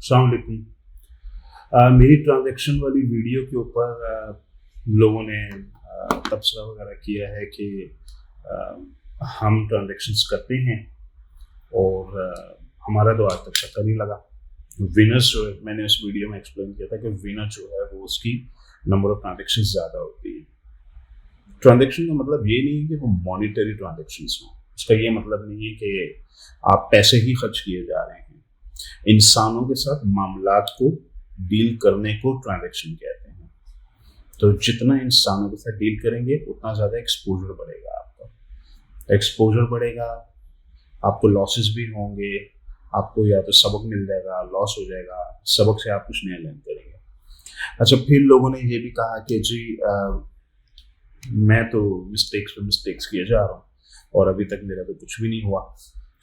अस्सलाम वालेकुम। मेरी ट्रांजैक्शन वाली वीडियो के ऊपर लोगों ने तबसरा वगैरह किया है कि हम ट्रांजैक्शंस करते हैं और हमारा तो आज तक पता नहीं लगा। विनर्स जो है, मैंने उस वीडियो में एक्सप्लेन किया था कि विनर जो है वो उसकी नंबर ऑफ ट्रांजैक्शंस ज़्यादा होती है। ट्रांजैक्शन का मतलब ये नहीं है कि वो मॉनिटरी ट्रांजैक्शंस हों, उसका ये मतलब नहीं है कि आप पैसे ही खर्च किए जा रहे हैं। इंसानों के साथ मामलात को डील करने को ट्रांजैक्शन कहते हैं। तो जितना इंसानों के साथ डील करेंगे उतना ज़्यादा एक्सपोजर बढ़ेगा। आपका एक्सपोजर बढ़ेगा, आपको लॉसेस भी होंगे, आपको या तो सबक मिल जाएगा, लॉस हो जाएगा, सबक से आप कुछ नया लर्न करेंगे। अच्छा, फिर लोगों ने ये भी कहा कि जी मैं तो मिस्टेक्स पे मिस्टेक्स किए जा रहा हूँ और अभी तक मेरा तो कुछ भी नहीं हुआ।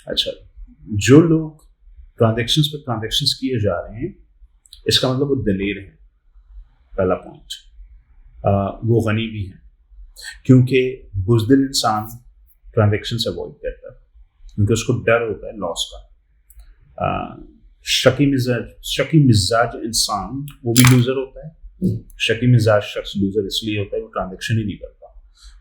अच्छा, जो लोग ट्रांजैक्शंस पे ट्रांजैक्शंस किए जा रहे हैं, इसका मतलब वो दलेर हैं। पहला पॉइंट, वो गनी भी हैं, क्योंकि बुज़दिल इंसान ट्रांजैक्शन से अवॉइड करता है क्योंकि उसको डर होता है लॉस का। शकी मिजाज इंसान वो भी लूजर होता है। शकी मिजाज शख्स लूजर इसलिए होता है वो ट्रांजैक्शन ही नहीं करता,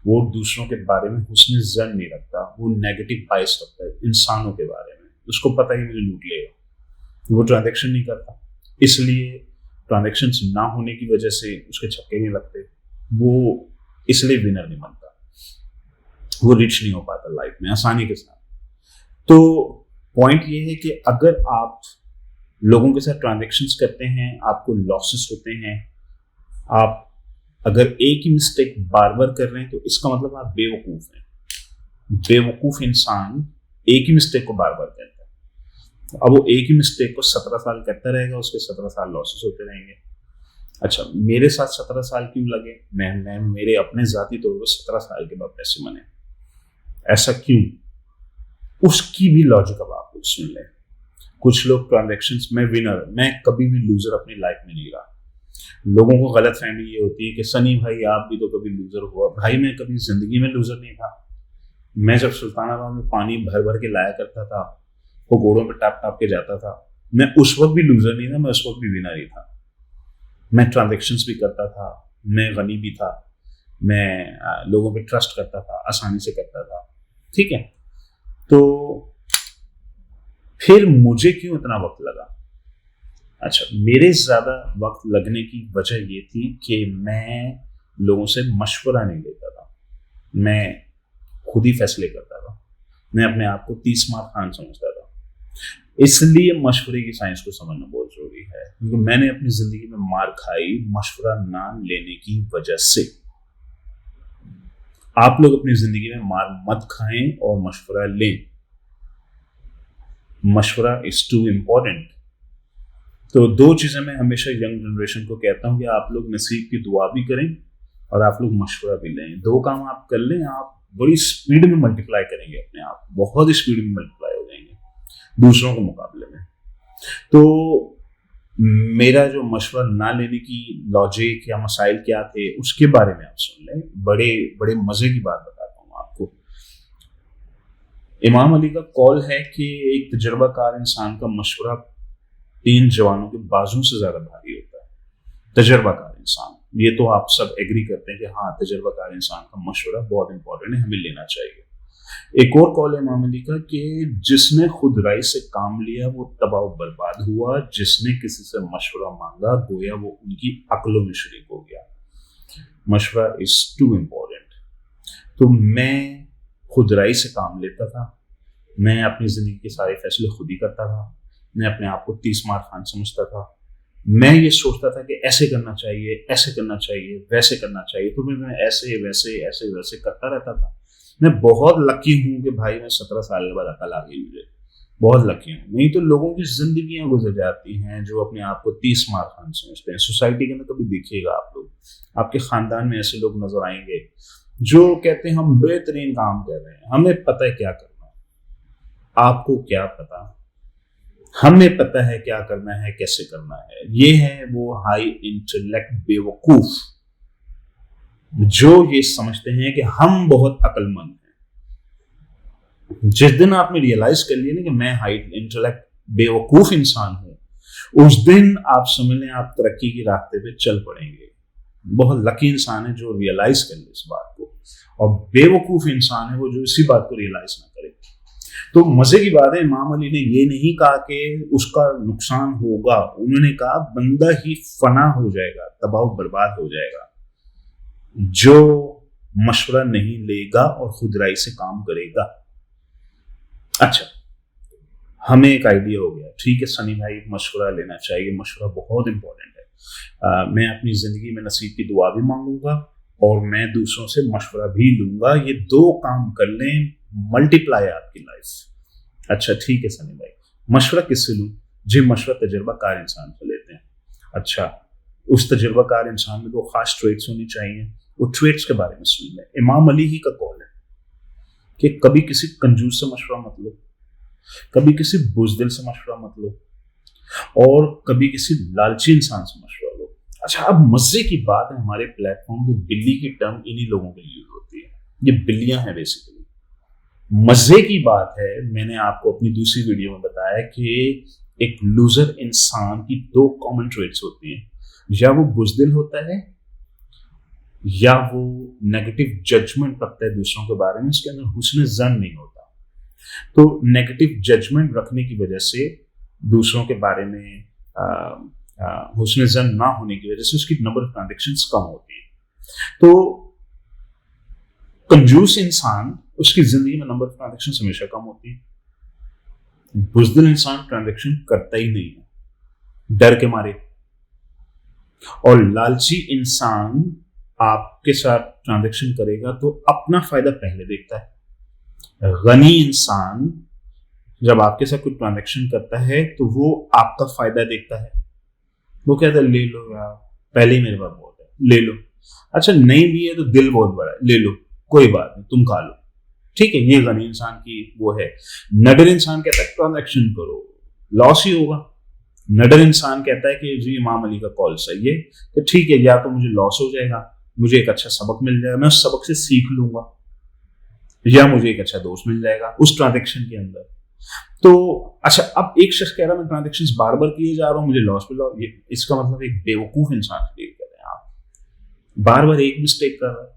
वो दूसरों के बारे में हुस्न ज़न नहीं रखता, वो नेगेटिव बायस रखता है इंसानों के बारे में। उसको पता ही मुझे लूट लेगा, वो ट्रांजैक्शन नहीं करता। इसलिए ट्रांजैक्शंस ना होने की वजह से उसके छक्के नहीं लगते, वो इसलिए विनर नहीं बनता, वो रिच नहीं हो पाता लाइफ में आसानी के साथ। तो पॉइंट ये है कि अगर आप लोगों के साथ ट्रांजैक्शंस करते हैं, आपको लॉसेस होते हैं, आप अगर एक ही मिस्टेक बार बार कर रहे हैं तो इसका मतलब आप बेवकूफ़ हैं। बेवकूफ़ इंसान एक ही मिस्टेक को बार बार करता है। अब वो एक ही मिस्टेक को 17 साल करता रहेगा, उसके 17 साल लॉसेस होते रहेंगे। अच्छा, मेरे साथ 17 साल क्यों लगे? मैं मेरे अपने ज़ाती तौर पर 17 साल के बाद पैसे बने, ऐसा क्यों? उसकी भी लॉजिक अब आप लोग सुन लें। कुछ लोग ट्रांजैक्शंस में विनर, मैं कभी भी लूजर अपनी लाइफ में नहीं रहा। लोगों को गलत फहमी ये होती है कि सनी भाई आप भी तो कभी लूजर हुआ। भाई मैं कभी जिंदगी में लूजर नहीं था। मैं जब सुल्तानाबाद में पानी भर भर के लाया करता था, वो घोड़ों पे टाप टाप के जाता था, मैं उस वक्त भी लूजर नहीं था, मैं उस वक्त भी विनर ही था। मैं ट्रांजैक्शंस भी करता था, मैं गनी भी था, मैं लोगों पे ट्रस्ट करता था, आसानी से करता था। ठीक है, तो फिर मुझे क्यों इतना वक्त लगा? अच्छा, मेरे ज़्यादा वक्त लगने की वजह ये थी कि मैं लोगों से मशवरा नहीं लेता था, मैं खुद ही फैसले करता था। मैं अपने आप को 30 मार खान समझता था। इसलिए मशवरे की साइंस को समझना बहुत जरूरी है, क्योंकि मैंने अपनी ज़िंदगी में मार खाई मशवरा ना लेने की वजह से। आप लोग अपनी ज़िंदगी में मार मत खाएं और मशवरा लें। मशवरा इज टू इम्पोर्टेंट। तो दो चीज़ें मैं हमेशा यंग जनरेशन को कहता हूँ कि आप लोग नसीब की दुआ भी करें और आप लोग मशवरा भी लें। दो काम आप कर लें, आप बड़ी स्पीड में मल्टीप्लाई करेंगे अपने आप, बहुत स्पीड में मल्टीप्लाई हो जाएंगे दूसरों के मुकाबले में। तो मेरा जो मशवरा ना लेने की लॉजिक या मसाइल क्या थे उसके बारे में आप सुन लें। बड़े बड़े मज़े की बात बताता हूँ आपको। इमाम अली का कौल है कि एक तजर्बाकार इंसान का मशवरा 3 जवानों के बाजू से ज़्यादा भारी होता है। तजर्बाकार इंसान, ये तो आप सब एग्री करते हैं कि हाँ, तजर्बाकार इंसान का मशवरा बहुत इंपॉर्टेंट है, हमें लेना चाहिए। एक और कौल है इमाम अली का कि जिसने खुद राय से काम लिया वो तबाह बर्बाद हुआ, जिसने किसी से मशवरा मांगा गोया वो उनकी अक्लों में शरीक हो गया। मशवरा इज टू इम्पोर्टेंट। तो मैं खुद राय से काम लेता था, मैं अपनी ज़िंदगी के सारे फैसले खुद ही करता था, मैं अपने आप को 30 मार खान समझता था। मैं ये सोचता था कि ऐसे करना चाहिए, ऐसे करना चाहिए, वैसे करना चाहिए, तो मैं ऐसे वैसे करता रहता था। मैं बहुत लकी हूँ कि भाई मैं 17 साल के बाद अकल आ गई मुझे, बहुत लकी हूँ। नहीं तो लोगों की जिंदगियां गुजर जाती हैं जो अपने आप को 30 मार खान समझते हैं। सोसाइटी के अंदर कभी देखिएगा आप लोग, आपके खानदान में ऐसे लोग नजर आएंगे जो कहते हैं हम बेहतरीन काम कर रहे हैं, हमें पता है क्या करना है। आपको क्या पता? हमें पता है क्या करना है, कैसे करना है। ये है वो हाई इंटेलेक्ट बेवकूफ जो ये समझते हैं कि हम बहुत अक्लमंद हैं। जिस दिन आपने रियलाइज कर लिया ना कि मैं हाई इंटेलेक्ट बेवकूफ इंसान हूं, उस दिन आप समझ लें आप तरक्की की रास्ते पे चल पड़ेंगे। बहुत लकी इंसान है जो रियलाइज कर ले इस बात को, और बेवकूफ इंसान है वो जो इसी बात को रियलाइज ना करे। तो मजे की बात है, इमाम अली ने ये नहीं कहा कि उसका नुकसान होगा, उन्होंने कहा बंदा ही फना हो जाएगा, तबाह बर्बाद हो जाएगा जो मशवरा नहीं लेगा और खुदराई से काम करेगा। अच्छा, हमें एक आइडिया हो गया, ठीक है सनी भाई मशवरा लेना चाहिए, मशवरा बहुत इंपॉर्टेंट है। मैं अपनी जिंदगी में नसीब की दुआ भी मांगूंगा और मैं दूसरों से मशवरा भी लूंगा, ये दो काम कर लें, मल्टीप्लाई आपकी लाइफ। अच्छा ठीक है सनी भाई, मशवरा किससे लूं? जी मशवरा तजुर्बाकार इंसान से लेते हैं। अच्छा, उस तजुर्बाकार इंसान में को खास ट्रेड्स होनी चाहिए, वो ट्रेड्स के बारे में सुन लें। इमाम अली ही का कॉल है कि कभी किसी कंजूस से मशवरा मत लो, कभी किसी बुज़दिल से मशवरा मत लो, और कभी किसी लालची इंसान से मशवरा लो। अच्छा, अब मजे की बात है, हमारे प्लेटफॉर्म पे बिल्ली की टर्म इन्हीं लोगों के लिए यूज होती है, ये बिल्लियां हैं बेसिकली। मजे की बात है, मैंने आपको अपनी दूसरी वीडियो में बताया कि एक लूजर इंसान की दो कॉमन ट्रेट्स होती हैं, या वो बुज़दिल होता है या वो नेगेटिव जजमेंट रखता है दूसरों के बारे में, उसके अंदर हुस्न ज़न नहीं होता। तो नेगेटिव जजमेंट रखने की वजह से, दूसरों के बारे में हुस्न ज़न ना होने की वजह से उसकी नंबर ऑफ ट्रांजैक्शंस कम होती है। तो कंजूस इंसान, उसकी जिंदगी में नंबर ऑफ ट्रांजैक्शंस हमेशा कम होती है। बुज़दिल इंसान ट्रांजैक्शन करता ही नहीं है डर के मारे, और लालची इंसान आपके साथ ट्रांजैक्शन करेगा तो अपना फायदा पहले देखता है। गनी इंसान जब आपके साथ कोई ट्रांजैक्शन करता है तो वो आपका फायदा देखता है, वो कहता है ले लो यार, पहले ही मेरे पास बहुत है, ले लो। अच्छा नहीं भी है तो दिल बहुत बड़ा है, ले लो कोई बात नहीं तुम खा लो, ठीक है। ये गनी इंसान की वो है। नडर इंसान कहता है ट्रांजैक्शन करो, लॉस ही होगा। नडर इंसान कहता है कि जी इमाम अली का कॉल सही है कि ठीक है, या तो मुझे लॉस हो जाएगा, मुझे एक अच्छा सबक मिल जाएगा, मैं उस सबक से सीख लूंगा, या मुझे एक अच्छा दोस्त मिल जाएगा उस ट्रांजैक्शन के अंदर। तो अच्छा, अब एक शख्स कह रहा है मैं ट्रांजैक्शंस बार बार किए जा रहा हूं, मुझे लॉस मिला, ये इसका मतलब एक बेवकूफ इंसान से डील कर रहे हैं आप। बार बार एक मिस्टेक कर रहा है,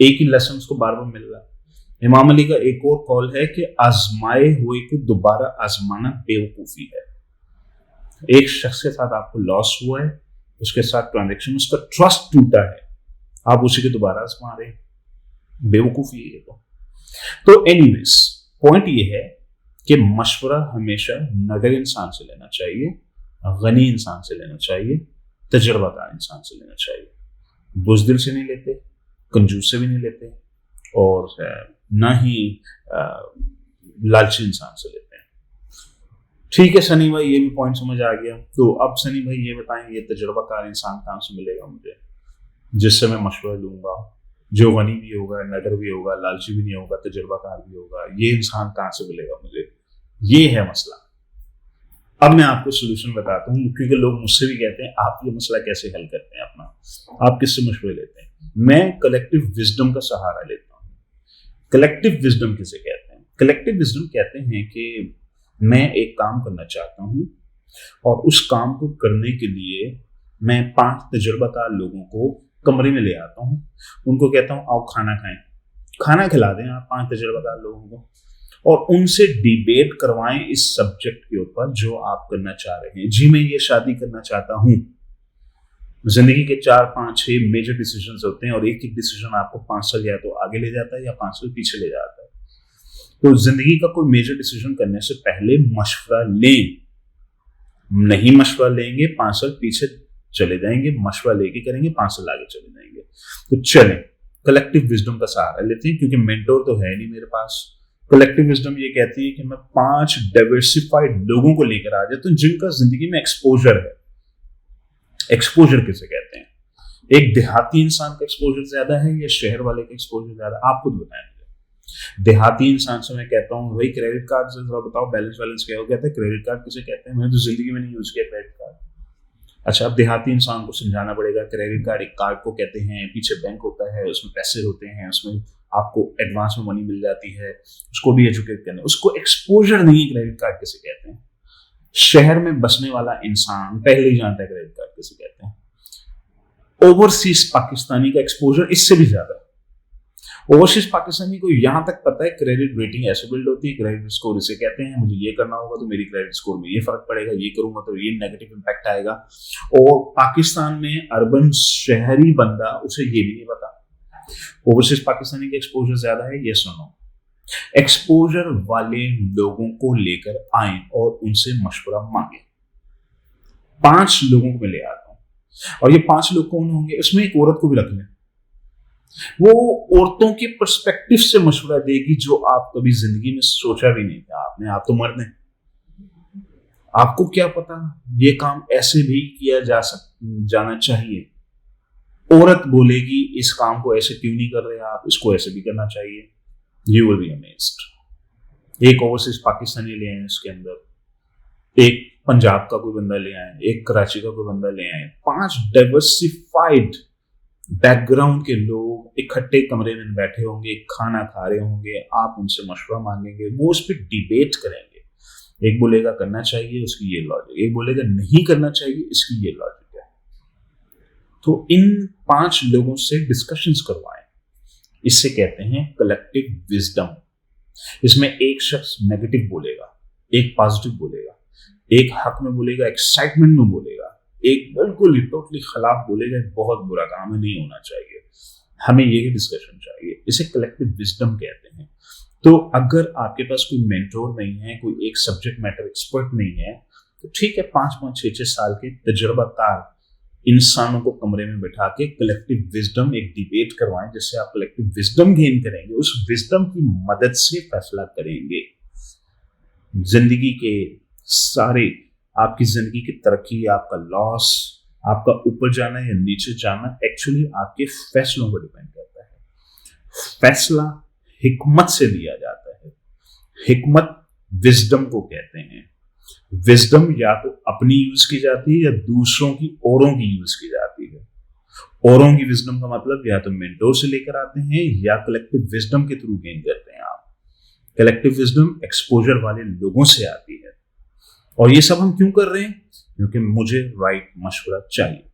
एक ही लेसन उसको बार बार मिल रहा है। इमाम अली का एक और कॉल है कि आजमाए हुए को दोबारा आजमाना बेवकूफी है। एक शख्स के साथ आपको लॉस हुआ है, उसके साथ ट्रांजैक्शन, उसका ट्रस्ट टूटा है, आप उसी के दोबारा आजमा रहे हैं, बेवकूफी है ये तो एनीवेज पॉइंट ये है कि मशवरा हमेशा नडर इंसान से लेना चाहिए, गनी इंसान से लेना चाहिए, तजर्बाकार इंसान से लेना चाहिए। बुज़दिल से नहीं लेते, कंजूस से भी नहीं लेते, और ना ही लालची इंसान से लेते हैं। ठीक है सनी भाई, ये भी पॉइंट समझ आ गया। तो अब सनी भाई ये बताएं, ये तजर्बाकार इंसान कहाँ से मिलेगा मुझे, जिससे मैं मशवरा लूंगा, जो गनी भी होगा, नडर भी होगा, लालची भी नहीं होगा, तजर्बाकार भी होगा, ये इंसान कहाँ से मिलेगा मुझे? ये है मसला। अब मैं आपको सोल्यूशन बताता हूँ, क्योंकि लोग मुझसे भी कहते हैं आप ये मसला कैसे हल करते हैं अपना, आप किससे मशवरे लेते हैं? मैं कलेक्टिव विजडम का सहारा लेता हूँ। कलेक्टिव विजडम किसे कहते हैं? कलेक्टिव विजडम कहते हैं कि मैं एक काम करना चाहता हूँ और उस काम को करने के लिए मैं 5 तजुर्बाकार लोगों को कमरे में ले आता हूँ, उनको कहता हूँ आओ खाना खाएं, खाना खिला दें आप 5 तजुर्बाकार लोगों को, और उनसे डिबेट करवाएं इस सब्जेक्ट के ऊपर जो आप करना चाह रहे हैं। जी मैं ये शादी करना चाहता हूँ। जिंदगी के 4, 5, 6 मेजर डिसीजंस होते हैं, और एक एक डिसीजन आपको 5 साल या तो आगे ले जाता है या 5 साल पीछे ले जाता है। तो जिंदगी का कोई मेजर डिसीजन करने से पहले मशवरा लें। नहीं मशवरा लेंगे 5 साल पीछे चले जाएंगे, मशवरा लेके करेंगे 5 साल आगे चले जाएंगे। तो चलें कलेक्टिव विजडम का सहारा लेते हैं, क्योंकि मेंटोर तो है नहीं मेरे पास। कलेक्टिव विजडम ये कहती है कि मैं 5 डाइवर्सिफाइड लोगों को लेकर आ जाता हूं जिनका जिंदगी में एक्सपोजर है। एक्सपोजर किसे कहते हैं? एक देहाती इंसान का एक्सपोजर ज्यादा है या शहर वाले का एक्सपोजर ज्यादा? आप खुद बताएं। देहाती इंसान से मैं कहता हूँ भाई क्रेडिट कार्ड से जरा बताओ बैलेंस क्या हो, कहता है क्रेडिट कार्ड किसे कहते हैं, मैंने तो जिंदगी में नहीं यूज किया क्रेडिट कार्ड। अच्छा, अब देहाती इंसान को समझाना पड़ेगा क्रेडिट कार्ड एक कार्ड को कहते हैं, पीछे बैंक होता है, उसमें पैसे होते हैं, उसमें आपको एडवांस में मनी मिल जाती है, उसको भी एजुकेट करना, उसको एक्सपोजर नहीं है क्रेडिट कार्ड किसे कहते हैं। शहर में बसने वाला इंसान पहले ही जानता है क्रेडिट कार्ड किसे कहते हैं। ओवरसीज पाकिस्तानी का एक्सपोजर इससे भी ज्यादा है। ओवरसीज पाकिस्तानी को यहां तक पता है क्रेडिट रेटिंग ऐसे बिल्ड होती है, क्रेडिट स्कोर इसे कहते हैं, मुझे ये करना होगा तो मेरी क्रेडिट स्कोर में ये फर्क पड़ेगा, ये करूंगा तो ये नेगेटिव इंपैक्ट आएगा। और पाकिस्तान में अर्बन शहरी बंदा उसे ये भी नहीं पता ओवरसीज पाकिस्तानी का एक्सपोजर ज्यादा है। ये सुनो, एक्सपोजर वाले लोगों को लेकर आए और उनसे मशवरा मांगे। 5 लोगों को मैं ले आता हूं और ये 5 लोग कौन होंगे, इसमें एक औरत को भी रख लें। वो औरतों के पर्सपेक्टिव से मशवरा देगी जो आप कभी जिंदगी में सोचा भी नहीं था आपने। आप तो मर्द हैं, आपको क्या पता ये काम ऐसे भी किया जाना चाहिए। औरत बोलेगी इस काम को ऐसे क्यों नहीं कर रहे आप, इसको ऐसे भी करना चाहिए। You will be amazed। एक ओवरसीज पाकिस्तानी ले आए, इसके अंदर एक पंजाब का कोई बंदा ले आए, एक कराची का कोई बंदा ले आए, 5 डाइवर्सिफाइड बैकग्राउंड के लोग इकट्ठे कमरे में बैठे होंगे, खाना खा रहे होंगे, आप उनसे मशवरा मांगेंगे, वो उस पर डिबेट करेंगे। एक बोलेगा करना चाहिए, उसकी ये लॉजिक, एक बोलेगा नहीं करना चाहिए, इसकी ये लॉजिक है। तो इन 5 लोगों से डिस्कशंस करवाएं, इससे कहते हैं कलेक्टिव विजडम। इसमें एक शख्स नेगेटिव बोलेगा, एक पॉजिटिव बोलेगा, एक हक में बोलेगा, एक्साइटमेंट में बोलेगा, एक बिल्कुल टोटली खिलाफ बोलेगा, बहुत बुरा काम है, नहीं होना चाहिए, हमें ये डिस्कशन चाहिए। इसे कलेक्टिव विजडम कहते हैं। तो अगर आपके पास कोई मेंटोर नहीं है, कोई एक सब्जेक्ट मैटर एक्सपर्ट नहीं है, तो ठीक है, 5-5, 6-6 साल के तजुर्बाकार इंसानों को कमरे में बैठा के कलेक्टिव विजडम एक डिबेट करवाएं, जिससे आप कलेक्टिव विजडम गेन करेंगे। उस विजडम की मदद से फैसला करेंगे। जिंदगी के सारे, आपकी जिंदगी की तरक्की, आपका लॉस, आपका ऊपर जाना या नीचे जाना एक्चुअली आपके फैसलों पर डिपेंड करता है। फैसला हिकमत से लिया जाता है। हिकमत विजडम को कहते हैं। विजडम या तो अपनी यूज की जाती है या दूसरों की, औरों की यूज की जाती है। औरों की विजडम का मतलब या तो मेंटोर से लेकर आते हैं या कलेक्टिव विजडम के थ्रू गेन करते हैं आप। कलेक्टिव विजडम एक्सपोजर वाले लोगों से आती है। और ये सब हम क्यों कर रहे हैं? क्योंकि मुझे राइट मशवरा चाहिए।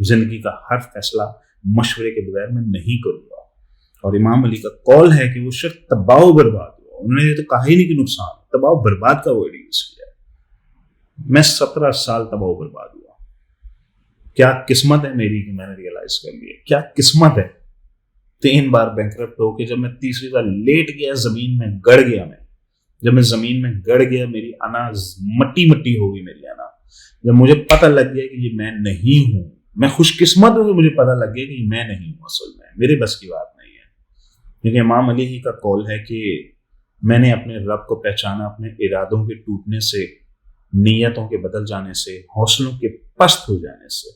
जिंदगी का हर फैसला मशवरे के बगैर मैं नहीं करूंगा। और इमाम अली का कॉल है कि वो शख्स तबाह बर्बाद हुआ। उन्होंने तो कहा ही नहीं कि नुकसान, तबाह बर्बाद का वर्ड यूज किया है। मैं 17 साल तबाह बर्बाद हुआ। क्या किस्मत है मेरी कि मैंने रियलाइज कर लिया। क्या किस्मत है। 3 बार बैंकरप्ट होके जब मैं तीसरी बार लेट गया, जमीन में गड़ गया। मैं जब मैं जमीन में गड़ गया, मेरी अनाज मट्टी मट्टी हो गई मेरी अना। जब मुझे पता लग गया कि ये मैं नहीं हूं, मैं खुशकिस्मत हूं कि मुझे पता लग गया कि मैं नहीं हूं, असल में मेरे बस की बात नहीं है। क्योंकि इमाम अली ही का कॉल है कि मैंने अपने रब को पहचाना अपने इरादों के टूटने से, नीयतों के बदल जाने से, हौसलों के पस्त हो जाने से।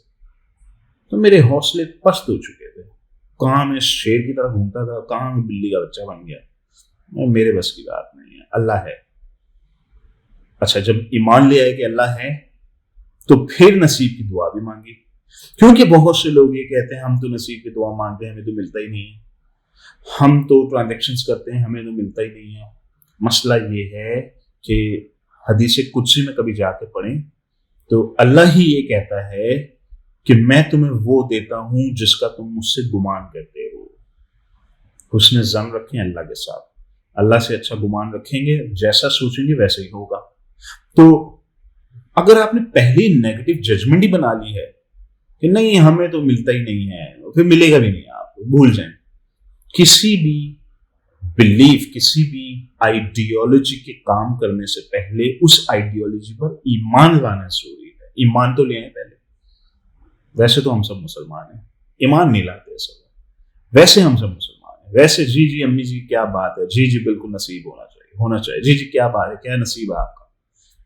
तो मेरे हौसले पस्त हो चुके थे। कहाँ मैं शेर की तरह घूमता था, कहाँ मैं बिल्ली का बच्चा बन गया। वो मेरे बस की बात नहीं है। अल्लाह है। अच्छा, जब ईमान ले आए कि अल्लाह है, तो फिर नसीब की दुआ भी मांगी। क्योंकि बहुत से लोग ये कहते हैं हम तो नसीब की दुआ मांगते हैं, हमें तो मिलता ही नहीं है। हम तो ट्रांजैक्शंस करते हैं, हमें तो मिलता ही नहीं है। मसला ये है कि हदीस कुदसी में कभी जाके पढ़ें तो अल्लाह ही ये कहता है कि मैं तुम्हें वो देता हूं जिसका तुम मुझसे गुमान करते हो। हुस्न ज़न रखें अल्लाह के साथ। अल्लाह से अच्छा गुमान रखेंगे, जैसा सोचेंगे वैसे ही होगा। तो अगर आपने पहले नेगेटिव जजमेंट ही बना ली है कि नहीं हमें तो मिलता ही नहीं है, फिर मिलेगा भी नहीं, आपको भूल जाएं। किसी भी बिलीफ, किसी भी आइडियोलॉजी के काम करने से पहले उस आइडियोलॉजी पर ईमान लाना जरूरी है। ईमान तो ले आए पहले। वैसे तो हम सब मुसलमान हैं, ईमान नहीं लाते सब। वैसे हम सब मुसलमान हैं। वैसे जी जी अम्मी जी क्या बात है, जी जी बिल्कुल नसीब होना चाहिए, जी जी क्या बात है, क्या नसीब है आपका।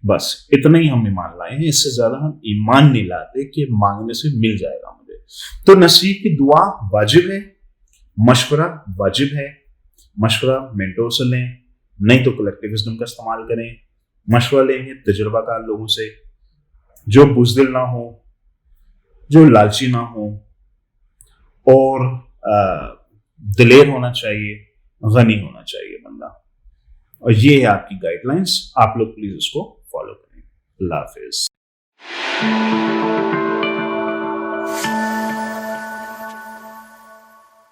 बस इतना ही हम ईमान लाए हैं। इससे ज्यादा हम ईमान नहीं लाते कि मांगने से मिल जाएगा मुझे। तो नसीब की दुआ वाजिब है, मशवरा वाजिब है। मशवरा मेंटोर से लें, नहीं तो कलेक्टिव विजडम का इस्तेमाल करें। मशवरा लेंगे तजुर्बाकार लोगों से जो बुज़दिल ना हो, जो लालची ना हो, और दिलेर होना चाहिए, गनी होना चाहिए बंदा। और ये है आपकी गाइडलाइंस। आप लोग प्लीज उसको فالو کریں. اللہ حافظ.